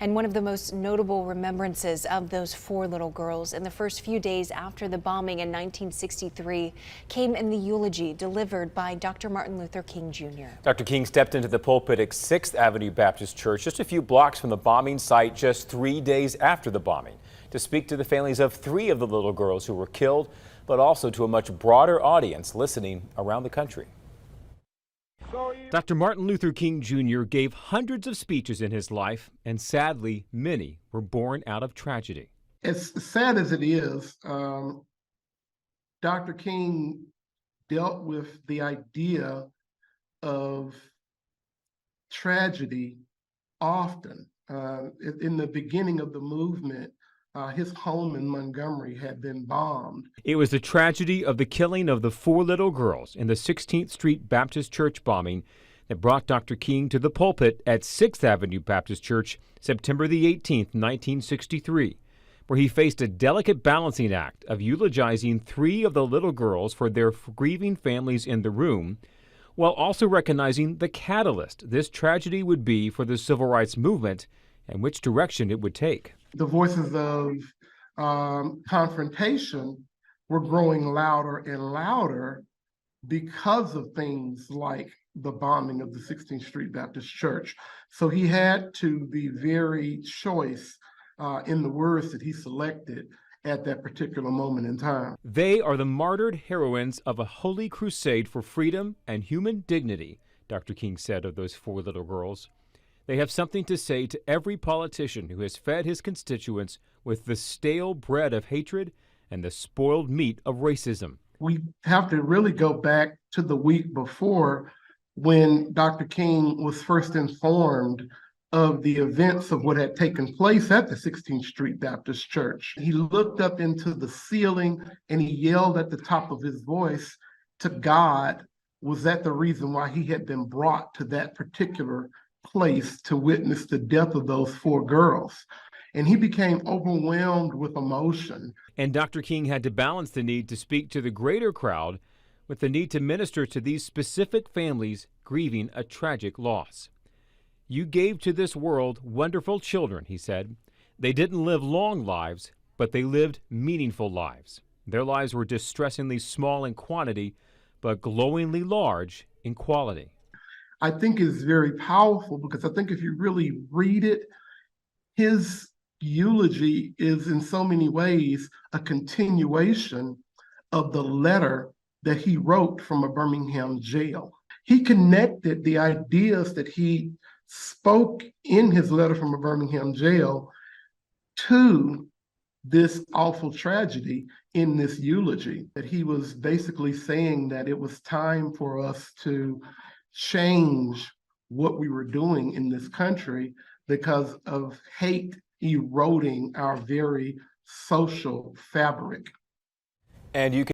And one of the most notable remembrances of those four little girls in the first few days after the bombing in 1963 came in the eulogy delivered by Dr. Martin Luther King Jr. Dr. King stepped into the pulpit at 6th Avenue Baptist Church, just a few blocks from the bombing site, just 3 days after the bombing, to speak to the families of three of the little girls who were killed, but also to a much broader audience listening around the country. Dr. Martin Luther King Jr. gave hundreds of speeches in his life, and sadly, many were born out of tragedy. As sad as it is, Dr. King dealt with the idea of tragedy often. In the beginning of the movement, his home in Montgomery had been bombed. It was the tragedy of the killing of the four little girls in the 16th Street Baptist Church bombing that brought Dr. King to the pulpit at 6th Avenue Baptist Church September the 18th, 1963, where he faced a delicate balancing act of eulogizing three of the little girls for their grieving families in the room, while also recognizing the catalyst this tragedy would be for the civil rights movement and which direction it would take. The voices of confrontation were growing louder and louder because of things like the bombing of the 16th Street Baptist Church. So he had to be very choice in the words that he selected at that particular moment in time. They are the martyred heroines of a holy crusade for freedom and human dignity, Dr. King said of those four little girls. They have something to say to every politician who has fed his constituents with the stale bread of hatred and the spoiled meat of racism. We have to really go back to the week before when Dr. King was first informed of the events of what had taken place at the 16th Street Baptist Church. He looked up into the ceiling and he yelled at the top of his voice to God. Was that the reason why he had been brought to that particular place to witness the death of those four girls? And he became overwhelmed with emotion. And Dr. King had to balance the need to speak to the greater crowd with the need to minister to these specific families grieving a tragic loss. You gave to this world wonderful children, he said. They didn't live long lives, but they lived meaningful lives. Their lives were distressingly small in quantity, but glowingly large in quality. I think is very powerful because I think if you really read it, his eulogy is in so many ways a continuation of the letter that he wrote from a Birmingham jail. He connected the ideas that he spoke in his letter from a Birmingham jail to this awful tragedy in this eulogy, that he was basically saying that it was time for us to change what we were doing in this country because of hate eroding our very social fabric. And you can